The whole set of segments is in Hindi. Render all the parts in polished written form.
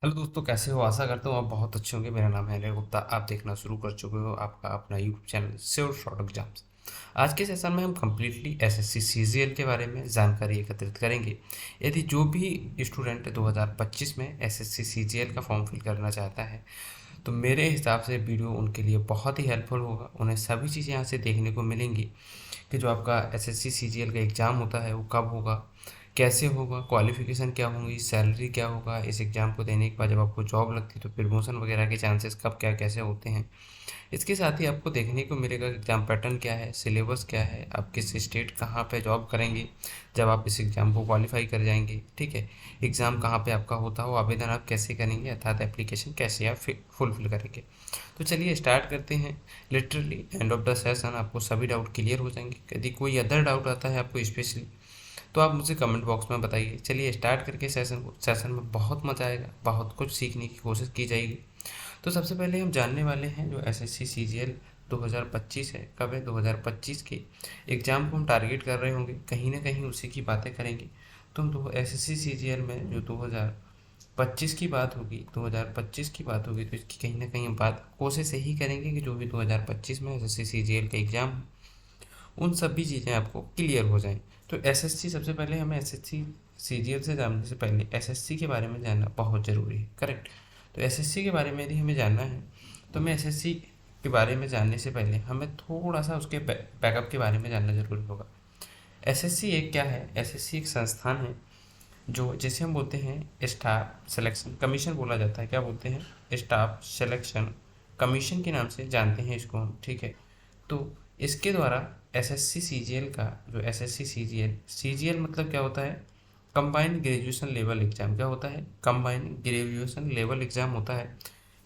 हेलो दोस्तों, कैसे हो? आशा करता हूँ आप बहुत अच्छे होंगे। मेरा नाम है अनिल गुप्ता। आप देखना शुरू कर चुके हो आपका अपना YouTube channel sure short exams. आज के सेशन में हम कम्प्लीटली एसएससी सीजीएल के बारे में जानकारी एकत्रित करेंगे। यदि जो भी स्टूडेंट 2025 में एसएससी सीजीएल का फॉर्म फिल करना चाहता है तो मेरे हिसाब से वीडियो उनके लिए बहुत ही हेल्पफुल होगा। उन्हें सभी चीज़ें यहाँ से देखने को मिलेंगी कि जो आपका एसएससी सीजीएल का एग्ज़ाम होता है वो कब होगा, कैसे होगा, क्वालिफिकेशन क्या होंगी, सैलरी क्या होगा, इस एग्ज़ाम को देने के बाद जब आपको जॉब लगती है तो प्रमोशन वगैरह के चांसेस कब क्या कैसे होते हैं। इसके साथ ही आपको देखने को मिलेगा कि एग्ज़ाम पैटर्न क्या है, सिलेबस क्या है, आप किस स्टेट कहाँ पे जॉब करेंगे जब आप इस एग्ज़ाम को क्वालिफाई कर जाएंगे। ठीक है, एग्ज़ाम कहाँ पे आपका होता हो, आवेदन आप कैसे करेंगे अर्थात एप्लीकेशन कैसे आप फुलफिल करेंगे। तो चलिए स्टार्ट करते हैं। Literally end of the session आपको सभी डाउट क्लियर हो जाएंगे। यदि कोई अदर डाउट आता है आपको स्पेशली तो आप मुझे कमेंट बॉक्स में बताइए। चलिए स्टार्ट करके सेशन में बहुत मज़ा आएगा, बहुत कुछ सीखने की कोशिश की जाएगी। तो सबसे पहले हम जानने वाले हैं जो एसएससी सीजीएल 2025 है, कब है 2025 के एग्ज़ाम को हम टारगेट कर रहे होंगे, कहीं ना कहीं उसी की बातें करेंगे। तो हम एसएससी सीजीएल में जो 2025 की बात होगी, 2025 की बात होगी तो इसकी कहीं ना कहीं हम बात कोशिश यही करेंगे कि जो भी 2025 में एसएससी सीजीएल का एग्ज़ाम उन सभी चीज़ें आपको क्लियर हो जाएं। तो एसएससी सबसे पहले हमें एसएससी सीजीएल से जानने से पहले एसएससी के बारे में जानना बहुत ज़रूरी है, करेक्ट। तो एसएससी के बारे में यदि हमें जानना है तो हमें एसएससी के बारे में जानने से पहले हमें थोड़ा सा उसके बैकअप के बारे में जानना ज़रूरी होगा। एसएससी एक क्या है? एसएससी एक संस्थान है जो जिसे हम बोलते हैं स्टाफ सिलेक्शन कमीशन बोला जाता है। क्या बोलते हैं? स्टाफ सिलेक्शन कमीशन के नाम से जानते हैं इसको हम, ठीक है। तो इसके द्वारा एसएससी सीजीएल का जो एसएससी सीजीएल सीजीएल मतलब क्या होता है? Combined graduation level exam. क्या होता है? कंबाइंड ग्रेजुएशन लेवल एग्जाम होता है।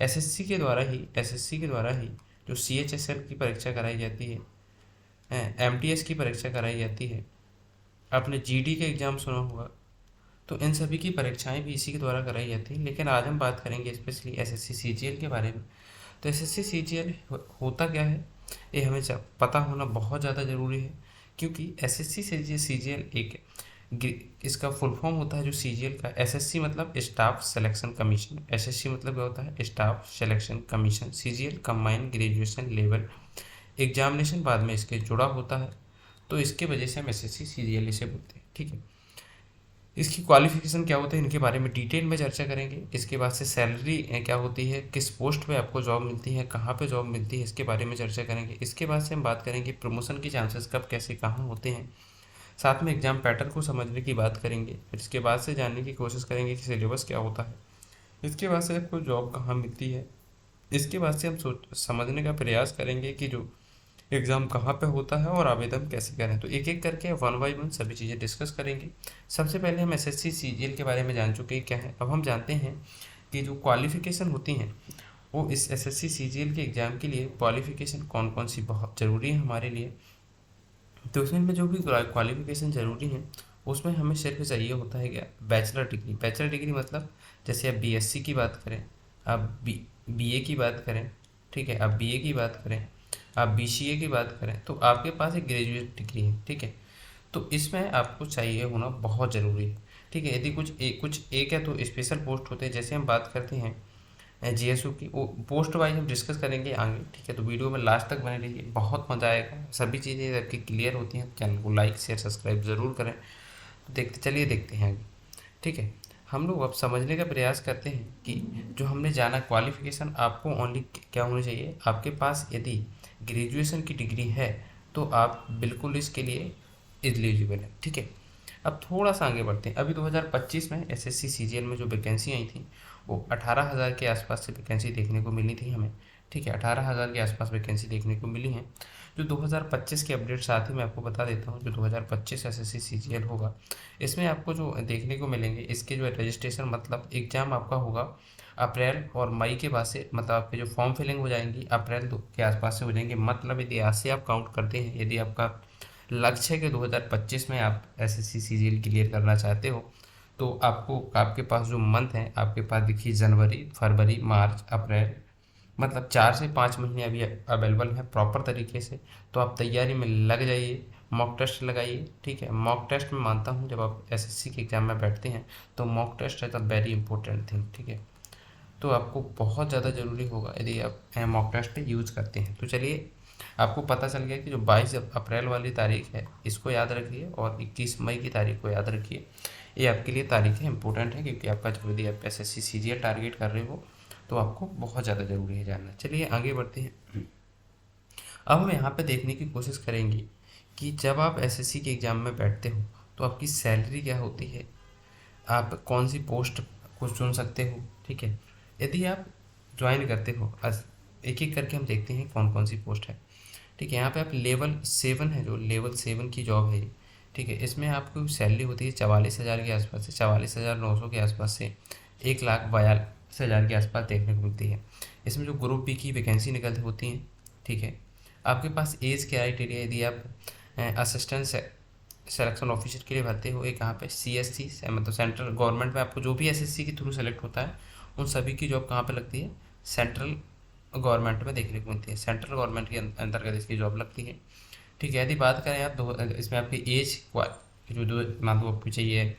एसएससी के द्वारा ही जो सीएचएसएल की परीक्षा कराई जाती है, एमटीएस की परीक्षा कराई जाती है, आपने जीडी का एग्ज़ाम सुना होगा। तो इन सभी की परीक्षाएं भी इसी के द्वारा कराई जाती हैं। लेकिन आज हम बात करेंगे स्पेशली एसएससी सीजीएल के बारे में। तो एसएससी सीजीएल होता क्या है ये हमें पता होना बहुत ज़्यादा ज़रूरी है, क्योंकि एसएससी सीजीएल एक इसका फुल फॉर्म होता है जो सीजीएल का। एसएससी मतलब स्टाफ सिलेक्शन कमीशन, एसएससी मतलब क्या होता है? Staff selection commission. CGL combined graduation level examination बाद में इसके जुड़ा होता है, तो इसके वजह से हम एसएससी सीजीएल इसे बोलते हैं, ठीक है। इसकी क्वालिफिकेशन क्या होता है इनके बारे में डिटेल में चर्चा करेंगे। इसके बाद से सैलरी क्या होती है, किस पोस्ट पे आपको जॉब मिलती है, कहाँ पे जॉब मिलती है, इसके बारे में चर्चा करेंगे। इसके बाद से हम बात करेंगे प्रमोशन की चांसेस कब कैसे कहाँ होते हैं। साथ में एग्जाम पैटर्न को समझने की बात करेंगे। फिर इसके बाद से जानने की कोशिश करेंगे कि सिलेबस क्या होता है। इसके बाद से आपको जॉब कहाँ मिलती है। इसके बाद से हम समझने का प्रयास करेंगे कि जो एग्ज़ाम कहाँ पे होता है और आवेदन कैसे करें। तो एक एक करके वन बाई वन सभी चीज़ें डिस्कस करेंगे। सबसे पहले हम एसएससी सीजीएल के बारे में जान चुके हैं क्या है। अब हम जानते हैं कि जो क्वालिफ़िकेशन होती हैं वो इस एसएससी सीजीएल के एग्ज़ाम के लिए क्वालिफ़िकेशन कौन कौन सी बहुत ज़रूरी है हमारे लिए। तो इसमें जो भी क्वालिफ़िकेशन ज़रूरी है उसमें हमें सिर्फ चाहिए होता है क्या? Bachelor degree. बैचलर डिग्री मतलब जैसे आप बीएससी की बात करें, आप बीए की बात करें, ठीक है, आप बीए की बात करें, आप बीसीए की बात करें, तो आपके पास एक ग्रेजुएट डिग्री है, ठीक है। तो इसमें आपको चाहिए होना बहुत ज़रूरी है, ठीक है। यदि कुछ एक है तो स्पेशल पोस्ट होते हैं। जैसे हम बात करते हैं जीएसयू की, वो पोस्ट वाइज हम डिस्कस करेंगे आगे, ठीक है। तो वीडियो में लास्ट तक बने रहिए, बहुत मज़ा आएगा। सभी चीज़ें आपकी क्लियर होती हैं। चैनल को लाइक शेयर सब्सक्राइब ज़रूर करें। तो देखते हैं आगे, ठीक है। हम लोग अब समझने का प्रयास करते हैं कि जो हमने जाना क्वालिफिकेशन आपको ओनली क्या होनी चाहिए। आपके पास यदि ग्रेजुएशन की डिग्री है तो आप बिल्कुल इसके लिए एलिजिबल है, ठीक है। अब थोड़ा सा आगे बढ़ते हैं। अभी 2025 में एसएससी सीजीएल में जो वैकेंसी आई थी वो 18,000 के आसपास से वैकेंसी देखने को मिली थी हमें, ठीक है। 18,000 के आसपास वैकेंसी देखने को मिली हैं। जो 2025 के अपडेट साथ ही मैं आपको बता देता हूँ। जो 2025 एसएससी सीजीएल होगा इसमें आपको जो देखने को मिलेंगे, इसके जो रजिस्ट्रेशन मतलब एग्ज़ाम आपका होगा अप्रैल और मई के बाद से, मतलब आपके जो फॉर्म फिलिंग हो जाएंगी अप्रैल के आसपास से हो जाएंगे। मतलब यदि आज से आप काउंट करते हैं, यदि आपका लक्ष्य है कि 2025 में आप एसएससी सीजीएल क्लियर करना चाहते हो तो आपको आपके पास जो मंथ हैं आपके पास देखिए, जनवरी फरवरी मार्च अप्रैल, मतलब 4 से 5 महीने अभी अवेलेबल हैं प्रॉपर तरीके से। तो आप तैयारी में लग जाइए, मॉक टेस्ट लगाइए, ठीक है। मॉक टेस्ट में मानता हूँ जब आप एसएससी के एग्ज़ाम में बैठते हैं तो mock test is a very important thing, ठीक है। तो आपको बहुत ज़्यादा ज़रूरी होगा यदि आप मॉक टेस्ट यूज़ करते हैं। तो चलिए, आपको पता चल गया कि जो 22 अप्रैल वाली तारीख है इसको याद रखिए और 21 मई की तारीख को याद रखिए। ये आपके लिए तारीखें इंपॉर्टेंट हैं, क्योंकि आपका जब यदि आप SSC CGL टारगेट कर रहे हो तो आपको बहुत ज़्यादा ज़रूरी है जानना। चलिए आगे बढ़ते हैं। अब हम यहाँ पे देखने की कोशिश करेंगे कि जब आप SSC के एग्ज़ाम में बैठते हो तो आपकी सैलरी क्या होती है, आप कौन सी पोस्ट को चुन सकते हो। ठीक है, यदि आप ज्वाइन करते हो, एक एक करके हम देखते हैं कौन कौन सी पोस्ट है। ठीक है, यहाँ पे आप लेवल 7 है, जो लेवल 7 की जॉब है। ठीक है, इसमें आपको सैलरी होती है 44,000 के आसपास से, 44,900 के आसपास से 1,42,000 के आसपास देखने को मिलती है। इसमें जो ग्रुप बी की वैकेंसी निकलती होती हैं। ठीक है, आपके पास एज क्राइटेरिया, यदि आप असिस्टेंट सिलेक्शन ऑफिसर के लिए भरते हो, एक यहाँ पे CSC मतलब सेंट्रल गवर्नमेंट में आपको जो भी SSC के थ्रू सेलेक्ट होता है उन सभी की जॉब कहाँ पे लगती है, सेंट्रल गवर्नमेंट में देखने को मिलती है, सेंट्रल गवर्नमेंट के अंतर्गत इसकी जॉब लगती है। ठीक है, यदि बात करें आप इसमें आपकी एज जो दो मान लो आपको चाहिए,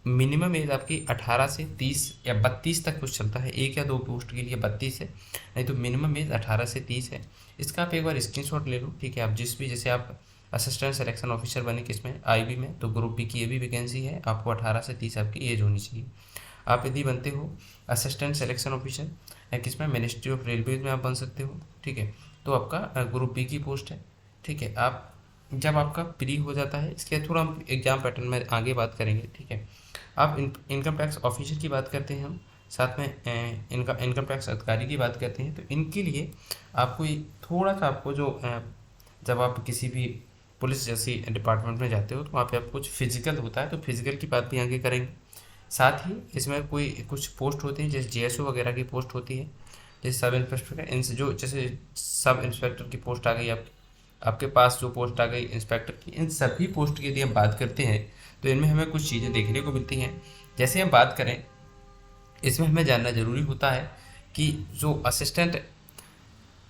मिनिमम एज आपकी 18 से 30 या 32 तक कुछ चलता है, एक या दो पोस्ट के लिए 32 है, नहीं तो मिनिमम एज 18 से 30 है। इसका आप एक बार स्क्रीनशॉट ले लो। ठीक है, आप जिस भी, जैसे आप असिस्टेंट सिलेक्शन ऑफिसर बने किसमें, IB में, तो ग्रुप बी की ये भी वैकेंसी है, आपको 18 से 30 आपकी एज होनी चाहिए। आप यदि बनते हो असिस्टेंट सिलेक्शन ऑफिसर या किसमें, मिनिस्ट्री ऑफ रेलवेज में आप बन सकते हो। ठीक है, तो आपका ग्रुप बी की पोस्ट है। ठीक है, आप जब आपका प्री हो जाता है, इसके थोड़ा हम एग्जाम पैटर्न में आगे बात करेंगे। ठीक है, आप इनकम टैक्स ऑफिसर की बात करते हैं हम, साथ में इनकम टैक्स अधिकारी की बात करते हैं, तो इनके लिए आपको थोड़ा सा आपको जो जब आप किसी भी पुलिस जैसी डिपार्टमेंट में जाते हो तो वहाँ पे आपको कुछ फिजिकल होता है, तो फिजिकल की बात भी आगे करेंगे। साथ ही इसमें कोई कुछ पोस्ट होती हैं, जैसे GSO वगैरह की पोस्ट होती है, जैसे सब इंस्पेक्टर, इनसे जो जैसे सब इंस्पेक्टर की पोस्ट आ गई, आपके पास जो पोस्ट आ गई इंस्पेक्टर की, इन सभी पोस्ट की यदि हम बात करते हैं तो इनमें हमें कुछ चीज़ें देखने को मिलती हैं। जैसे हम बात करें, इसमें हमें जानना ज़रूरी होता है कि जो असिस्टेंट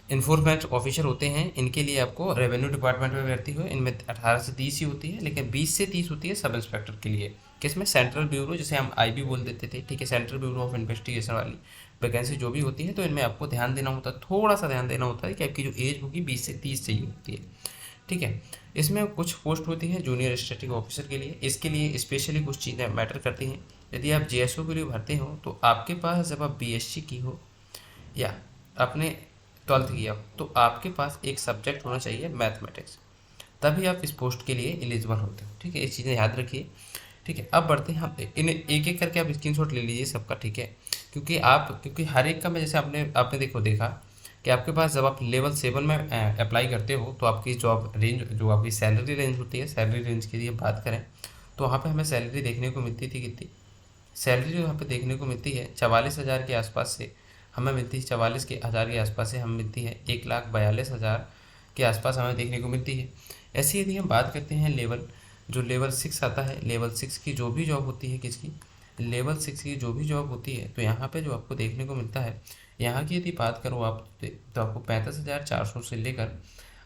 इन्फोर्समेंट ऑफिसर होते हैं, इनके लिए आपको रेवेन्यू डिपार्टमेंट में भर्ती हो, इनमें 18 से 30 ही होती है, लेकिन 20 से 30 होती है सब इंस्पेक्टर के लिए, किसमें, सेंट्रल ब्यूरो, जिसे हम IB बोल देते थे। ठीक है, सेंट्रल ब्यूरो ऑफ इन्वेस्टिगेशन वाली वैकेंसी जो भी होती है, तो इनमें आपको ध्यान देना होता है, थोड़ा सा ध्यान देना होता है कि आपकी जो एज होगी 20 से 30 चाहिए होती है। ठीक है, इसमें कुछ पोस्ट होती है जूनियर एडमिनिस्ट्रेटिव ऑफिसर के लिए, इसके लिए स्पेशली कुछ चीज़ें मैटर करती हैं। यदि आप GSO के लिए भरते हो तो आपके पास, जब आप BSc की हो या आपने 12th किया हो, तो आपके पास एक सब्जेक्ट होना चाहिए मैथमेटिक्स, तभी आप इस पोस्ट के लिए एलिजिबल होते हो। ठीक है, ये चीज़ें याद रखिए। ठीक है, अब बढ़ते हैं हम इन एक एक करके आप स्क्रीनशॉट ले लीजिए सबका। ठीक है, क्योंकि हर एक का मैं, जैसे आपने देखा कि आपके पास जब आप लेवल 7 में अप्लाई करते हो तो आपकी जॉब रेंज, जो आपकी सैलरी रेंज होती है, सैलरी रेंज की यदि हम बात करें तो वहाँ पे हमें सैलरी देखने को मिलती थी कितनी, सैलरी जो यहाँ पे देखने को मिलती है 44,000 के आसपास से हमें मिलती है, 44,000 के आसपास से हमें मिलती है, 1,42,000 के आसपास हमें देखने को मिलती है। ऐसे यदि हम बात करते हैं लेवल 6 आता है, लेवल 6 की जो भी जॉब होती है, किसकी, लेवल 6 की जो भी जॉब होती है, तो यहाँ पे जो आपको देखने को मिलता है, यहाँ की यदि बात करो आप, तो आपको 35,400 से लेकर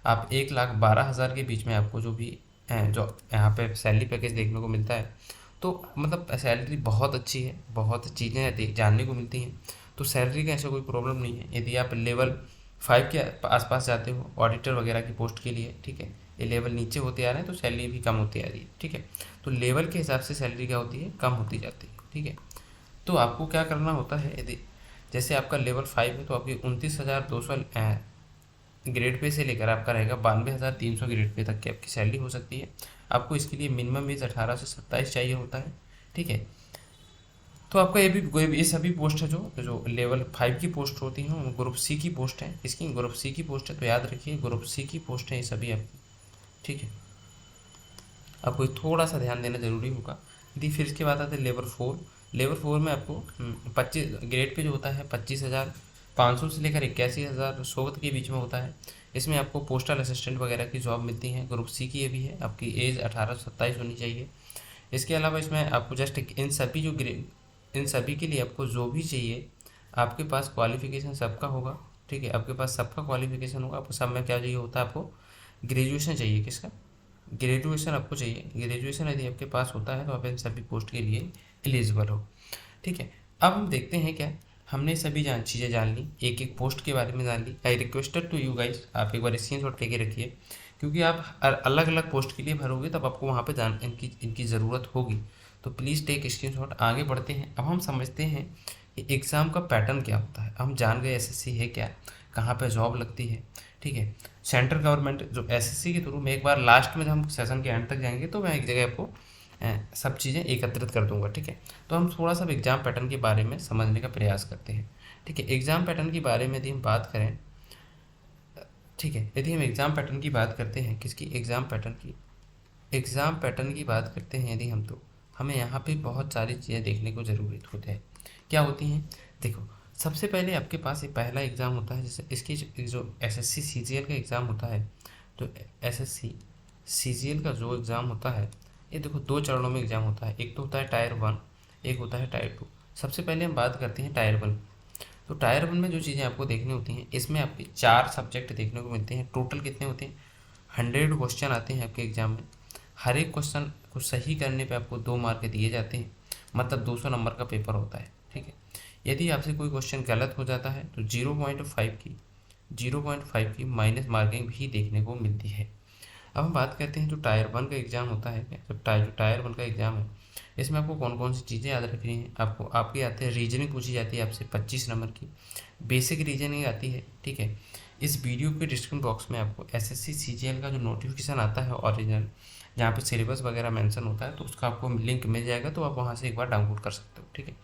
आप 1,12,000 के बीच में आपको जो भी जो यहाँ पे सैलरी पैकेज देखने को मिलता है, तो मतलब सैलरी बहुत अच्छी है, बहुत चीज़ें जानने को मिलती हैं, तो सैलरी का ऐसा कोई प्रॉब्लम नहीं है। यदि आप लेवल 5 के आसपास जाते हो ऑडिटर वगैरह की पोस्ट के लिए, ठीक है, ये लेवल नीचे होते आ रहे हैं तो सैलरी भी कम होती आ रही है। ठीक है, तो लेवल के हिसाब से सैलरी क्या होती है, कम होती जाती है। ठीक है, तो आपको क्या करना होता है, यदि जैसे आपका लेवल 5 है तो आपकी 29,200 ग्रेड पे से लेकर आपका रहेगा 92,300 ग्रेड पे तक की आपकी सैलरी हो सकती है। आपको इसके लिए मिनिमम एज 18 से 27 चाहिए होता है। ठीक है, तो आपका ये सभी पोस्ट है जो लेवल 5 की पोस्ट होती हैं, वो ग्रुप C की पोस्ट है, इसकी ग्रुप C की पोस्ट है, तो याद रखिए ग्रुप C की पोस्ट है ये सभी आपकी। ठीक है, आपको थोड़ा सा ध्यान देना जरूरी होगा। यदि फिर इसके बाद आते हैं लेवल 4 में आपको 25 ग्रेड पे जो होता है 25,500 से लेकर 81,100 के बीच में होता है। इसमें आपको पोस्टल असिस्टेंट वगैरह की जॉब मिलती है, ग्रुप C की ये भी है, आपकी एज 18 से 27 होनी चाहिए। इसके अलावा इसमें आपको जस्ट इन सभी के लिए आपको जो भी चाहिए, आपके पास क्वालिफिकेशन सबका होगा। ठीक है, आपके पास सबका क्वालिफिकेशन होगा, आपको सब में क्या चाहिए होता है, आपको ग्रेजुएशन चाहिए, किसका, ग्रेजुएशन आपको चाहिए। ग्रेजुएशन यदि आपके पास होता है तो आप इन सभी पोस्ट के लिए एलिजिबल हो। ठीक है, अब हम देखते हैं क्या, हमने सभी चीज़ें जान ली, एक एक पोस्ट के बारे में जान ली। I requested to you guys, आप एक बार स्क्रीनशॉट लेके रखिए, क्योंकि आप अलग अलग पोस्ट के लिए भरोगे तब आपको वहाँ पे इनकी ज़रूरत होगी। तो प्लीज़ टेक स्क्रीनशॉट। आगे बढ़ते हैं। अब हम समझते हैं कि एग्ज़ाम का पैटर्न क्या होता है। हम जान गए एसएससी है क्या, कहाँ पे जॉब लगती है, ठीक है। सेंट्रल गवर्नमेंट जो एसएससी के थ्रू में, एक बार लास्ट में जब हम सेशन के एंड तक जाएंगे तो मैं एक जगह आपको सब चीज़ें एकत्रित कर दूंगा, ठीक है। तो हम थोड़ा सा एग्ज़ाम पैटर्न के बारे में समझने का प्रयास करते हैं, ठीक है। एग्ज़ाम पैटर्न के बारे में यदि हम बात करें, ठीक है, यदि हम एग्ज़ाम पैटर्न की बात करते हैं, किसकी, एग्ज़ाम पैटर्न की बात करते हैं यदि हम, तो हमें यहाँ पे बहुत सारी चीज़ें देखने को ज़रूरत होती है। क्या होती हैं, देखो, सबसे पहले आपके पास एक पहला एग्ज़ाम होता है, जैसे इसकी जो एसएससी सीजीएल का एग्ज़ाम होता है, तो एसएससी सीजीएल का जो एग्ज़ाम होता है, ये देखो 2 चरणों में एग्ज़ाम होता है। एक तो होता है टायर 1, एक होता है टायर 2। सबसे पहले हम बात करते हैं टायर 1। तो टायर 1 में जो चीज़ें आपको देखनी होती हैं, इसमें आपके 4 सब्जेक्ट देखने को मिलते हैं। टोटल कितने होते हैं, 100 क्वेश्चन आते हैं आपके एग्ज़ाम में। हर एक क्वेश्चन को सही करने पे आपको 2 मार्क दिए जाते हैं, मतलब 200 नंबर का पेपर होता है, ठीक है। यदि आपसे कोई क्वेश्चन गलत हो जाता है तो 0.5 की माइनस मार्किंग भी देखने को मिलती है। अब हम बात करते हैं जो टायर 1 का एग्ज़ाम होता है, जब टायर 1 का एग्ज़ाम है, इसमें आपको कौन कौन सी चीज़ें याद रखनी है। आपको आपके आते हैं रीजनिंग पूछी जाती है आपसे 25 नंबर की, बेसिक रीजनिंग आती है, ठीक है। इस वीडियो के डिस्क्रिप्शन बॉक्स में आपको एसएससी सीजीएल का जो नोटिफिकेशन आता है ओरिजिनल, जहाँ पे सिलेबस वगैरह मेंशन होता है, तो उसका आपको लिंक मिल जाएगा, तो आप वहाँ से एक बार डाउनलोड कर सकते हो, ठीक है।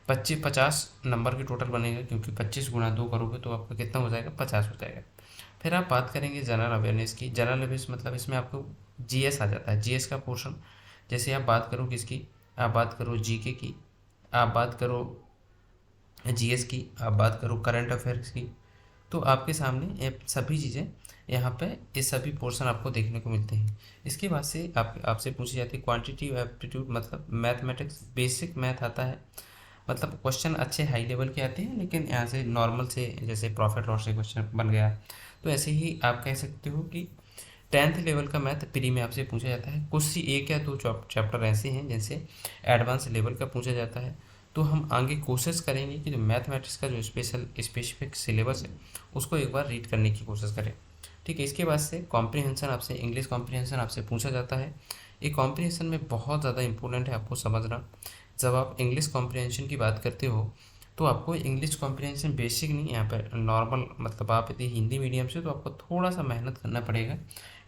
50 नंबर की टोटल बनेगा, क्योंकि 25 गुणा 2 करोगे तो आपका कितना हो जाएगा, 50 हो जाएगा। फिर आप बात करेंगे जनरल अवेयरनेस की। जनरल अवेयरनेस मतलब इसमें आपको जीएस आ जाता है, जीएस का पोर्शन। जैसे आप बात करो किसकी, आप बात करो जीके की, आप बात करो जीएस की, आप बात करो करंट अफेयर्स की, तो आपके सामने ये सभी चीज़ें यहाँ पे ये सभी पोर्शन आपको देखने को मिलते हैं। इसके बाद से आपसे पूछी जाती है क्वांटिटेटिव एप्टीट्यूड, मतलब मैथमेटिक्स, बेसिक मैथ आता है। मतलब क्वेश्चन अच्छे हाई लेवल के आते हैं, लेकिन यहाँ से नॉर्मल से, जैसे प्रॉफिट लॉस से क्वेश्चन बन गया, तो ऐसे ही आप कह सकते हो कि 10th लेवल का मैथ प्री में आपसे पूछा जाता है। कुछ सी 1 या 2 चैप्टर ऐसे हैं जिनसे एडवांस लेवल का पूछा जाता है। तो हम आगे कोशिश करेंगे कि जो मैथमेटिक्स का जो स्पेसिफिक सिलेबस है उसको एक बार रीड करने की कोशिश करें, ठीक है। इसके बाद से कॉम्प्रीहेंशन आपसे, इंग्लिश कॉम्प्रीहेंशन आपसे पूछा जाता है। ये कॉम्प्रीहेंशन में बहुत ज़्यादा इंपॉर्टेंट है आपको समझना। जब आप इंग्लिश कॉम्प्रीहेंशन की बात करते हो तो आपको इंग्लिश कॉम्प्रीहेंशन बेसिक नहीं, यहाँ पर नॉर्मल, मतलब आप यदि हिंदी मीडियम से तो आपको थोड़ा सा मेहनत करना पड़ेगा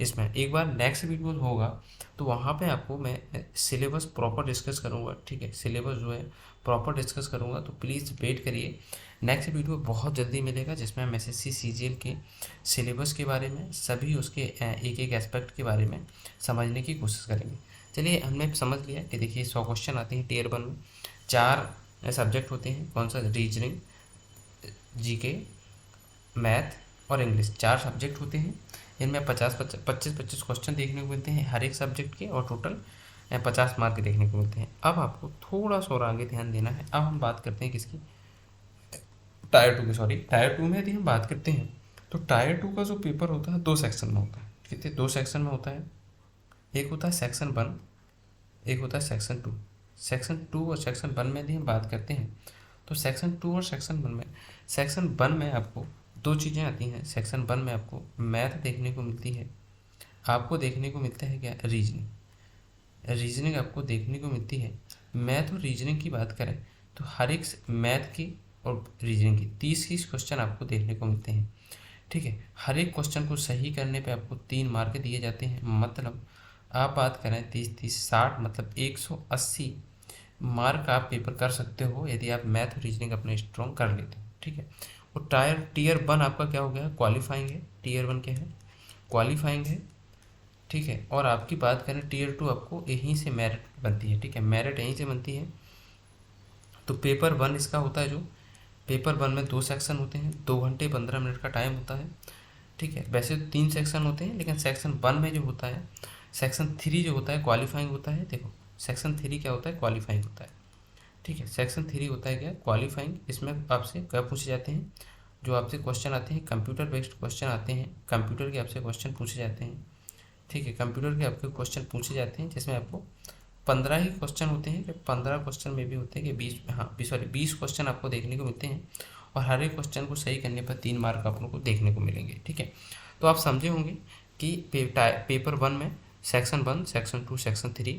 इसमें। एक बार नेक्स्ट वीडियो होगा तो वहाँ पे आपको मैं सिलेबस प्रॉपर डिस्कस करूँगा, ठीक है। सिलेबस जो है प्रॉपर डिस्कस करूँगा, तो प्लीज़ वेट करिए। नेक्स्ट वीडियो बहुत जल्दी मिलेगा जिसमें हम एसएससी सीजीएल के सिलेबस के बारे में, सभी उसके एक एक एस्पेक्ट के बारे में समझने की कोशिश करेंगे। चलिए, हमने समझ लिया कि देखिए 100 क्वेश्चन आते हैं टीयर 1 में। 4 सब्जेक्ट होते हैं, कौन सा, रीजनिंग, जीके, मैथ और इंग्लिश, 4 सब्जेक्ट होते हैं। इनमें 25 क्वेश्चन देखने को मिलते हैं हर एक सब्जेक्ट के, और टोटल 50 मार्क देखने को मिलते हैं। अब आपको थोड़ा सा और आगे ध्यान देना है। अब हम बात करते हैं किसकी, टायर 2 की। सॉरी, टायर 2 में यदि हम बात करते हैं तो टायर 2 का जो पेपर होता है 2 सेक्शन में होता है। कितने, 2 सेक्शन में होता है। एक होता है सेक्शन 1, एक होता है सेक्शन 2। सेक्शन 2 और सेक्शन 1 में यदि हम बात करते हैं तो सेक्शन 2 और सेक्शन 1 में आपको 2 चीज़ें आती हैं। सेक्शन 1 में आपको मैथ देखने को मिलती है, आपको देखने को मिलता है क्या, रीजनिंग आपको देखने को मिलती है। मैथ और रीजनिंग की बात करें तो हर एक मैथ की और रीजनिंग की 30 क्वेश्चन आपको देखने को मिलते हैं, ठीक है। हर एक क्वेश्चन को सही करने पे आपको 3 मार्क दिए जाते हैं। मतलब आप बात करें 30 60, मतलब 180 मार्क आप पेपर कर सकते हो यदि आप मैथ और रीजनिंग अपने स्ट्रॉन्ग कर लेते हो, ठीक है। और टीयर 1 आपका क्या हो गया, क्वालिफाइंग है। टीयर 1 क्या है, क्वालिफाइंग है, ठीक है। और आपकी बात करें टीयर 2, आपको यहीं से मेरिट बनती है, ठीक है, मेरिट यहीं से बनती है। तो पेपर 1 इसका होता है, जो पेपर 1 में 2 सेक्शन होते हैं, 2 घंटे 15 मिनट का टाइम होता है, ठीक है। वैसे तो 3 सेक्शन होते हैं, लेकिन सेक्शन 1 में जो होता है, सेक्शन 3 जो होता है क्वालिफाइंग होता है। देखो, सेक्शन 3 क्या होता है, क्वालिफाइंग होता है, ठीक है। सेक्शन 3 होता है क्या, क्वालिफाइंग। इसमें आपसे क्या पूछे जाते हैं, जो आपसे क्वेश्चन आते हैं कंप्यूटर बेस्ड क्वेश्चन आते हैं, कंप्यूटर के आपसे क्वेश्चन पूछे जाते हैं, ठीक है। कंप्यूटर के आपके क्वेश्चन पूछे जाते हैं जिसमें आपको 15 ही क्वेश्चन होते हैं कि 15 क्वेश्चन में भी होते हैं कि 20, हाँ 20 क्वेश्चन आपको देखने को मिलते हैं और हर एक क्वेश्चन को सही करने पर 3 मार्क आप लोग को देखने को मिलेंगे। ठीक है, तो आप समझे होंगे कि पेपर 1 में सेक्शन 1, सेक्शन 2, सेक्शन 3।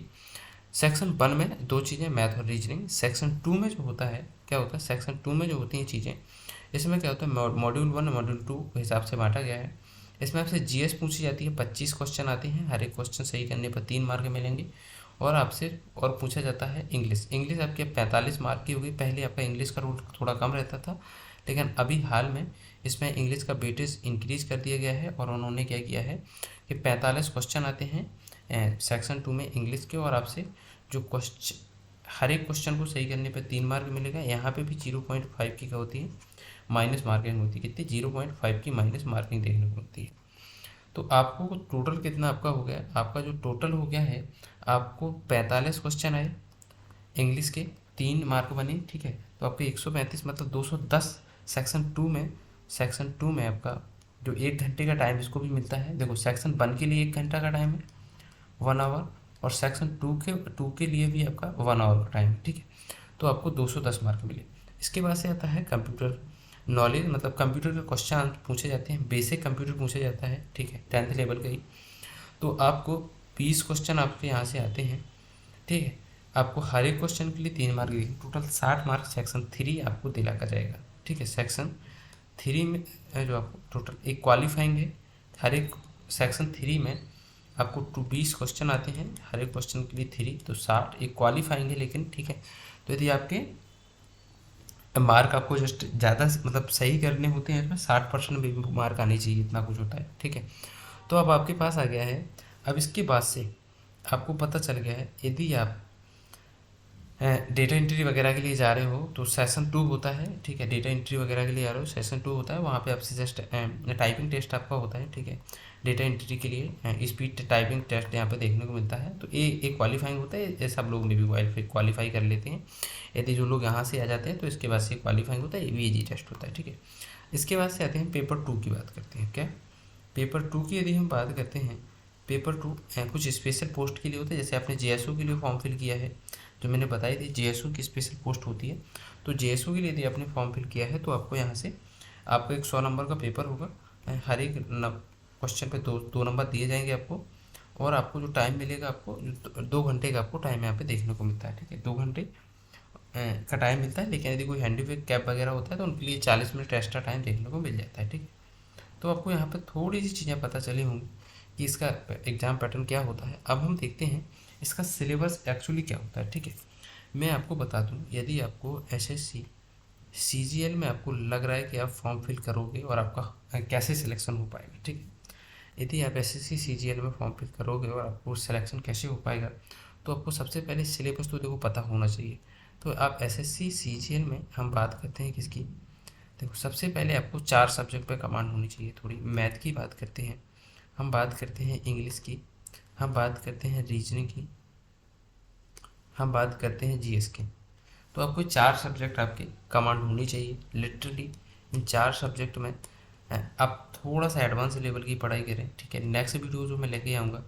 सेक्शन 1 में 2 चीज़ें, मैथ और रीजनिंग। सेक्शन 2 में जो होता है, क्या होता है, सेक्शन 2 में जो होती हैं चीज़ें, इसमें क्या होता है, मॉड्यूल 1 और मॉड्यूल 2 के हिसाब से बांटा गया है। इसमें आपसे जीएस पूछी जाती है, 25 क्वेश्चन आते हैं, हर एक क्वेश्चन सही करने पर 3 मार्क मिलेंगे। और आपसे और पूछा जाता है इंग्लिश। इंग्लिश आपकी 45 मार्क की होगी। पहले आपका इंग्लिश का रूल थोड़ा कम रहता था, लेकिन अभी हाल में इसमें इंग्लिश का वेटेज इंक्रीज कर दिया गया है और उन्होंने क्या किया है कि 45 क्वेश्चन आते हैं सेक्शन 2 में इंग्लिश के, और आपसे जो क्वेश्चन, हर एक क्वेश्चन को सही करने पर 3 मार्क मिलेगा। यहाँ पे भी 0.5 की क्या होती है, माइनस मार्किंग होती है। कितनी, 0.5 की माइनस मार्किंग देखने को मिलती है। तो आपको टोटल कितना आपका हो गया, आपका जो टोटल हो गया है, आपको 45 क्वेश्चन आए इंग्लिश के, 3 मार्क बने। ठीक है, तो आपके 135 मतलब 210 सेक्शन 2 में। सेक्शन 2 में आपका जो 1 घंटे का टाइम इसको भी मिलता है। देखो, सेक्शन 1 के लिए 1 घंटा का टाइम है, 1 आवर, और सेक्शन 2 के लिए भी आपका 1 आवर का टाइम है। ठीक है, तो आपको 210 मार्क मिले। इसके बाद से आता है कंप्यूटर नॉलेज, मतलब कंप्यूटर के क्वेश्चन पूछे जाते हैं, बेसिक कंप्यूटर पूछा जाता है। ठीक है, 10th लेवल का ही। तो आपको 20 क्वेश्चन आपके यहाँ से आते हैं। ठीक है, आपको हर एक क्वेश्चन के लिए 3 मार्क देंगे, टोटल 60 मार्क सेक्शन 3 आपको दिला कर जाएगा। ठीक है, सेक्शन 3 में जो आपको टोटल एक क्वालिफाइंग है, हर एक सेक्शन 3 में आपको 20 क्वेश्चन आते हैं, हर एक क्वेश्चन के लिए 3, तो 60 एक क्वालिफाइंग है। लेकिन ठीक है, तो यदि आपके मार्क आपको जस्ट ज़्यादा मतलब सही करने होते हैं, इसमें 60% भी मार्क आने चाहिए, इतना कुछ होता है। ठीक है, तो अब आपके पास आ गया है। अब इसके बाद से आपको पता चल गया है, यदि आप डेटा एंट्री वगैरह के लिए जा रहे हो तो सेशन 2 होता है। ठीक है, डेटा एंट्री वगैरह के लिए जा रहे हो, सेशन 2 होता है। वहाँ पे आपसे जस्ट टाइपिंग टेस्ट आपका होता है। ठीक है, डेटा एंट्री के लिए स्पीड टाइपिंग टेस्ट यहाँ पे देखने को मिलता है। तो ये क्वालिफाइंग होता है, ये सब लोग में भी क्वालिफाई कर लेते हैं। यदि जो लोग यहाँ से आ जाते हैं तो इसके बाद से क्वालिफाइंग होता है, ये भी ईजी टेस्ट होता है। ठीक है, इसके बाद से आते हैं पेपर 2 की बात करते हैं। क्या, पेपर 2 की यदि हम बात करते हैं, पेपर 2 कुछ स्पेशल पोस्ट के लिए होता है। जैसे आपने जेएसओ के लिए फॉर्म फिल किया है, जो मैंने बताई थी जेएसओ की स्पेशल पोस्ट होती है। तो जेएसओ के लिए यदि आपने फॉर्म फिल किया है तो आपको यहाँ से आपको एक 100 नंबर का पेपर होगा। हर एक क्वेश्चन पे दो नंबर दिए जाएंगे आपको, और आपको जो टाइम मिलेगा, आपको 2 घंटे का आपको टाइम यहाँ पे देखने को मिलता है। ठीक है, 2 घंटे का टाइम मिलता है। लेकिन यदि कोई हैंडीकैप कैब वगैरह होता है तो उनके लिए 40 मिनट एक्स्ट्रा टाइम देखने को मिल जाता है। ठीक है, तो आपको यहाँ पर थोड़ी सी चीज़ें पता चली होंगी कि इसका एग्ज़ाम पैटर्न क्या होता है। अब हम देखते हैं इसका सिलेबस एक्चुअली क्या होता है। ठीक है, मैं आपको बता दूं, यदि आपको एसएससी सीजीएल में आपको लग रहा है कि आप फॉर्म फिल करोगे और आपका कैसे सिलेक्शन हो पाएगा। ठीक है, यदि आप एसएससी सीजीएल में फॉर्म फिल करोगे और आपको सिलेक्शन कैसे हो पाएगा, तो आपको सबसे पहले सिलेबस तो देखो पता होना चाहिए। तो आप एसएससी सीजीएल में हम बात करते हैं किसकी, देखो सबसे पहले आपको 4 सब्जेक्ट पे कमांड होनी चाहिए। थोड़ी मैथ की बात करते हैं, हम बात करते हैं इंग्लिश की, हम बात करते हैं रीजनिंग की, हम बात करते हैं जीएस की। तो आपको 4 सब्जेक्ट आपके कमांड होनी चाहिए। लिटरली इन 4 सब्जेक्ट में आप थोड़ा सा एडवांस लेवल की पढ़ाई करें। ठीक है, नेक्स्ट वीडियो जो मैं लेके आऊँगा,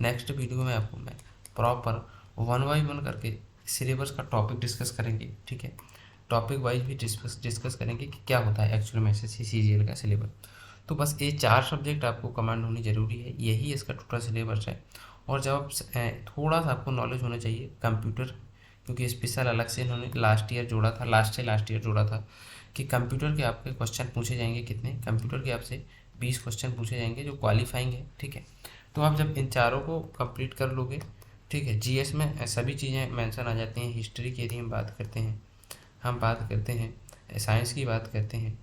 नेक्स्ट वीडियो में आपको मैं प्रॉपर 1 बाई 1 करके सिलेबस का टॉपिक डिस्कस करेंगे। ठीक है, टॉपिक वाइज भी डिस्कस करेंगे कि क्या होता है एक्चुअल में एसएससी सीजीएल का सिलेबस। तो बस ये 4 सब्जेक्ट आपको कमांड होनी ज़रूरी है, यही इसका टोटल सिलेबस है। और जब आप थोड़ा सा आपको नॉलेज होना चाहिए कंप्यूटर, क्योंकि स्पेशल अलग से इन्होंने लास्ट ईयर जोड़ा था कि कंप्यूटर के आपके क्वेश्चन पूछे जाएंगे। कितने, कंप्यूटर के आपसे 20 क्वेश्चन पूछे जाएंगे जो क्वालिफाइंग है। ठीक है, तो आप जब इन चारों को कंप्लीट कर लोगे, ठीक है, जीएस में सभी चीज़ें मेंशन आ जाती हैं। हिस्ट्री की यदि हम बात करते हैं, हम बात करते हैं साइंस की बात करते हैं,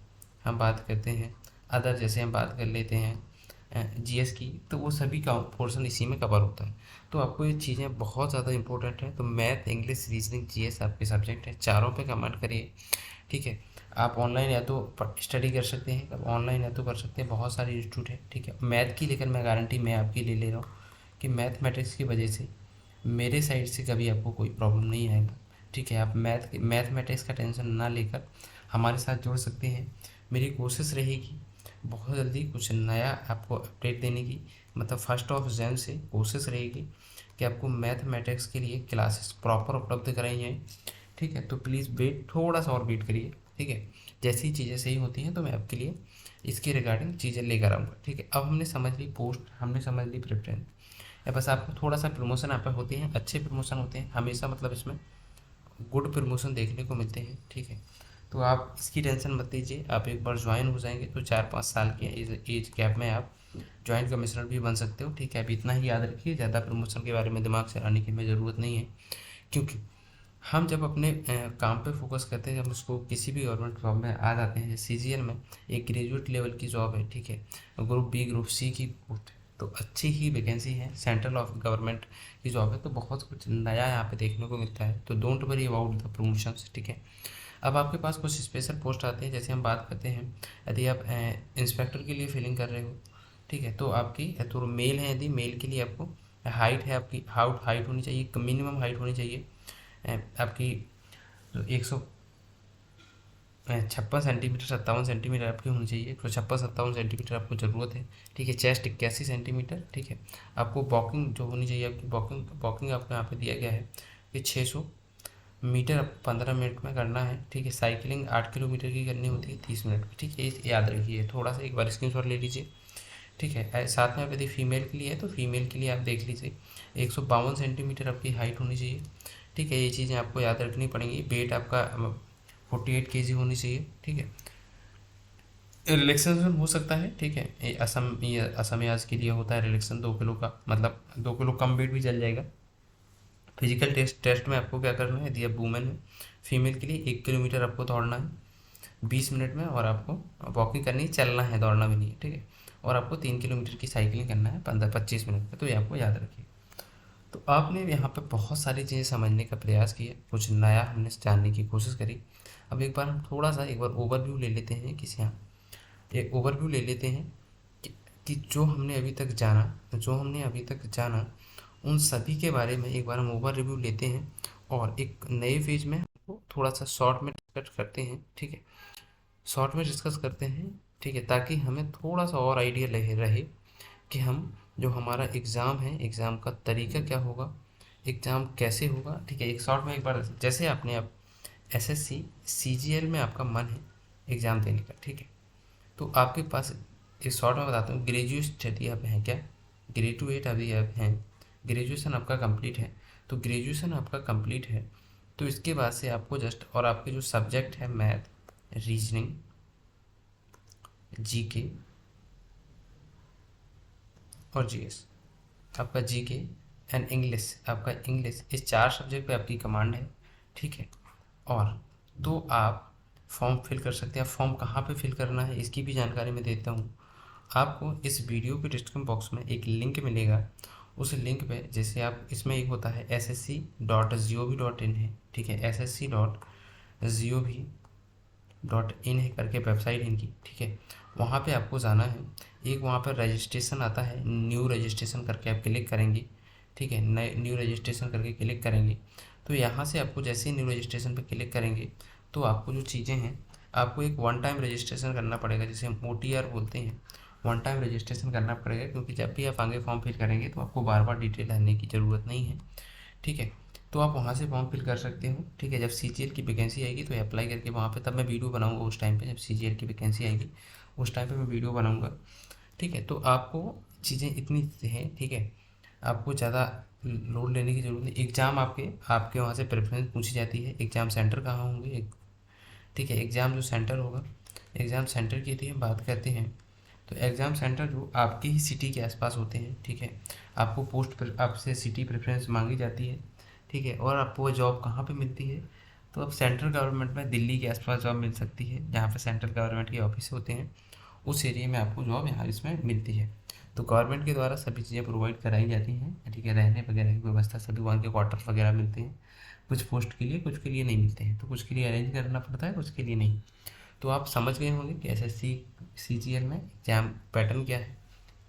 हम बात करते हैं अदर, जैसे हम बात कर लेते हैं जीएस की, तो वो सभी का पोर्शन इसी में कवर होता है। तो आपको ये चीज़ें बहुत ज़्यादा इंपॉर्टेंट है। तो मैथ, इंग्लिश, रीजनिंग, जीएस आपके सब्जेक्ट हैं, चारों पे कमेंट करिए। ठीक है, आप ऑनलाइन या तो स्टडी कर सकते हैं, ऑनलाइन या तो कर सकते हैं, बहुत सारे इंस्टीट्यूट है। ठीक है, मैथ की लेकर मैं गारंटी मैं आपकी ले रहा हूँ कि मैथमेटिक्स की वजह से मेरे साइड से कभी आपको कोई प्रॉब्लम नहीं आएगा। ठीक है, आप मैथमेटिक्स का टेंशन ना लेकर हमारे साथ जुड़ सकते हैं। मेरी कोशिश रहेगी बहुत जल्दी कुछ नया आपको अपडेट देने की, मतलब 1 जनवरी से कोशिश रहेगी कि आपको मैथमेटिक्स के लिए क्लासेस प्रॉपर उपलब्ध कराई जाएँ, ठीक है। तो प्लीज़ वेट, थोड़ा सा और वेट करिए, ठीक है। जैसी चीज़ें सही होती हैं तो मैं आपके लिए इसके रिगार्डिंग चीज़ें लेकर आऊँगा, ठीक है। अब हमने समझ ली पोस्ट, हमने समझ ली प्रेफरेंस, या बस आपको थोड़ा सा प्रमोशन आप पे होते हैं, अच्छे प्रमोशन होते हैं हमेशा, मतलब इसमें गुड प्रमोशन देखने को मिलते हैं, ठीक है। तो आप इसकी टेंशन मत लीजिए, आप एक बार ज्वाइन हो जाएंगे तो 4-5 साल के एज गैप में आप जॉइंट कमिश्नर भी बन सकते हो, ठीक है। अभी इतना ही याद रखिए, ज़्यादा प्रमोशन के बारे में दिमाग से लाने की हमें ज़रूरत नहीं है, क्योंकि हम जब अपने काम पे फोकस करते हैं, जब उसको किसी भी गवर्नमेंट जॉब में आ जाते हैं, जैसे CGL में एक ग्रेजुएट लेवल की जॉब है, ठीक है, ग्रुप बी ग्रुप सी की पोस्ट है, तो अच्छी ही वैकेंसी है, सेंट्रल ऑफ गवर्नमेंट की जॉब है, तो बहुत कुछ नया यहाँ पे देखने को मिलता है। तो don't worry about the promotions, ठीक है। अब आपके पास कुछ स्पेशल पोस्ट आते हैं, जैसे हम बात करते हैं, यदि आप इंस्पेक्टर के लिए फिलिंग कर रहे हो, ठीक है, तो आपकी तो मेल है, यदि मेल के लिए आपको हाइट है, आपकी हाइट होनी चाहिए, मिनिमम हाइट होनी चाहिए आपकी 156 सेंटीमीटर 57 सेंटीमीटर आपकी होनी चाहिए, 156-57 सेंटीमीटर आपको ज़रूरत है, ठीक है। चेस्ट 81 सेंटीमीटर, ठीक है। आपको वॉकिंग जो होनी चाहिए, आपकी वॉकिंग आपको यहाँ पे दिया गया है कि 600 मीटर आपको 15 मिनट में करना है, ठीक है। साइकिलिंग 8 किलोमीटर की करनी होती है 30 मिनट में, ठीक है। ये याद रखिए, थोड़ा सा एक बार स्क्रीनशॉट ले लीजिए, ठीक है। साथ में आप यदि फीमेल के लिए है तो फीमेल के लिए आप देख लीजिए 152 सेंटीमीटर आपकी हाइट होनी चाहिए, ठीक है। ये चीज़ें आपको याद रखनी पड़ेंगी। वेट आपका 48 kg होनी चाहिए, ठीक है। रिलैक्सेशन हो सकता है, ठीक है। ये असम याज के लिए होता है रिलैक्सेशन 2 किलो का, मतलब 2 किलो कम वेट भी चल जाएगा। फिजिकल टेस्ट में आपको क्या करना है, यदि आप वुमेन है, फीमेल के लिए 1 किलोमीटर आपको दौड़ना है 20 मिनट में, और आपको वॉकिंग करनी है, चलना है, दौड़ना भी नहीं है, ठीक है। और आपको 3 किलोमीटर की साइकिलिंग करना है 15-25 मिनट में, तो ये आपको याद रखिए। तो आपने यहाँ पे बहुत सारी चीज़ें समझने का प्रयास किया, कुछ नया हमने जानने की कोशिश करी। अब एक बार हम थोड़ा सा एक बार ओवरव्यू ले लेते हैं, किसी यहाँ एक ओवरव्यू ले लेते हैं कि जो हमने अभी तक जाना उन सभी के बारे में एक बार हम ओवर रिव्यू लेते हैं, और एक नए फेज में हमको थोड़ा सा शॉर्ट में डिस्कस करते हैं, ठीक है। शॉर्ट में डिस्कस करते हैं, ठीक है, ताकि हमें थोड़ा सा और आइडिया रहे कि हम जो हमारा एग्ज़ाम है, एग्ज़ाम का तरीका क्या होगा, एग्ज़ाम कैसे होगा, ठीक है। एक शॉर्ट में एक बार, जैसे आपने अब SSC CGL में आपका मन है एग्ज़ाम देने का, ठीक है, तो आपके पास एक शॉर्ट में बताता हूँ, ग्रेजुएट यदि आप हैं, क्या ग्रेजुएट अभी आप हैं, ग्रेजुएशन आपका कंप्लीट है, तो ग्रेजुएशन आपका कंप्लीट है, तो इसके बाद से आपको जस्ट, और आपके जो सब्जेक्ट है मैथ, रीजनिंग, GK और GS, आपका GK एंड इंग्लिश, आपका इंग्लिश, इस 4 सब्जेक्ट पे आपकी कमांड है, ठीक है। और तो आप फॉर्म फिल कर सकते हैं। फॉर्म कहाँ पे फिल करना है इसकी भी जानकारी मैं देता हूँ आपको। इस वीडियो के डिस्क्रिप्शन बॉक्स में एक लिंक मिलेगा, उस लिंक पे जैसे आप, इसमें एक होता है ssc.gov.in है, ठीक है, ssc.gov.in है करके वेबसाइट इनकी, ठीक है। वहाँ पे आपको जाना है, एक वहाँ पर रजिस्ट्रेशन आता है, न्यू रजिस्ट्रेशन करके आप क्लिक करेंगे, ठीक है। नए न्यू रजिस्ट्रेशन करके क्लिक करेंगे, तो यहाँ से आपको जैसे ही न्यू रजिस्ट्रेशन पे क्लिक करेंगे तो आपको जो चीज़ें हैं, आपको एक वन टाइम रजिस्ट्रेशन करना पड़ेगा, जैसे हम OTR बोलते हैं, वन टाइम रजिस्ट्रेशन करना पड़ेगा, क्योंकि जब भी आप आगे फॉर्म फिल करेंगे तो आपको बार बार डिटेल भरने की ज़रूरत नहीं है, ठीक है। तो आप वहाँ से फॉर्म फिल कर सकते हो, ठीक है। जब CGL की वैकेंसी आएगी तो अप्लाई करके वहाँ पे, तब मैं वीडियो बनाऊँगा उस टाइम पे, जब CGL की वैकेंसी आएगी उस टाइम पे मैं वीडियो बनाऊँगा, ठीक है। तो आपको चीज़ें इतनी हैं, ठीक है, आपको ज़्यादा लोड लेने की ज़रूरत नहीं। एग्ज़ाम आपके वहाँ से प्रेफरेंस पूछी जाती है, एग्ज़ाम सेंटर कहाँ होंगे, ठीक है। एग्ज़ाम जो सेंटर होगा, एग्ज़ाम सेंटर की यदि हम बात करते हैं तो एग्ज़ाम सेंटर जो आपकी ही सिटी के आसपास होते हैं, ठीक है। आपको आपसे सिटी प्रेफरेंस मांगी जाती है, ठीक है। और आपको वो जॉब कहाँ पे मिलती है, तो अब सेंट्रल गवर्नमेंट में दिल्ली के आसपास जॉब मिल सकती है, जहाँ पे सेंट्रल गवर्नमेंट के ऑफिस होते हैं, उस एरिया में आपको जॉब यहाँ इसमें मिलती है। तो गवर्नमेंट के द्वारा सभी चीज़ें प्रोवाइड कराई जाती हैं, ठीक है। रहने वगैरह की व्यवस्था, सभी वहाँ के क्वार्टर वगैरह मिलते हैं, कुछ पोस्ट के लिए, कुछ के लिए नहीं मिलते हैं, तो कुछ के लिए अरेंज करना पड़ता है, कुछ के लिए नहीं। तो आप समझ गए होंगे कि SSC CGL में एग्जाम पैटर्न क्या है,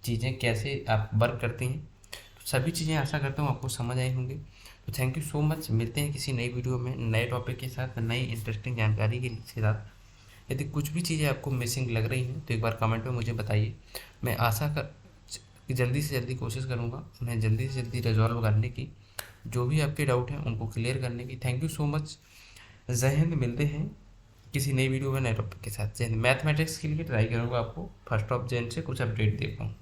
चीज़ें कैसे आप वर्क करती हैं, तो सभी चीज़ें आशा करता हूँ आपको समझ आई होंगी। तो थैंक यू सो मच, मिलते हैं किसी नई वीडियो में नए टॉपिक के साथ, नई इंटरेस्टिंग जानकारी के साथ। यदि कुछ भी चीज़ें आपको मिसिंग लग रही हैं तो एक बार कमेंट में मुझे बताइए। मैं आशा कि जल्दी से जल्दी कोशिश करूँगा उन्हें जल्दी से जल्दी रिजॉल्व करने की, जो भी आपके डाउट हैं उनको क्लियर करने की। Thank you so much. जय हिंद। मिलते हैं किसी नई वीडियो में नए टॉपिक के साथ। जय हिंद। मैथमेटिक्स के लिए ट्राई करूँगा आपको फर्स्ट ऑफ जैन से कुछ अपडेट दे पाऊँ।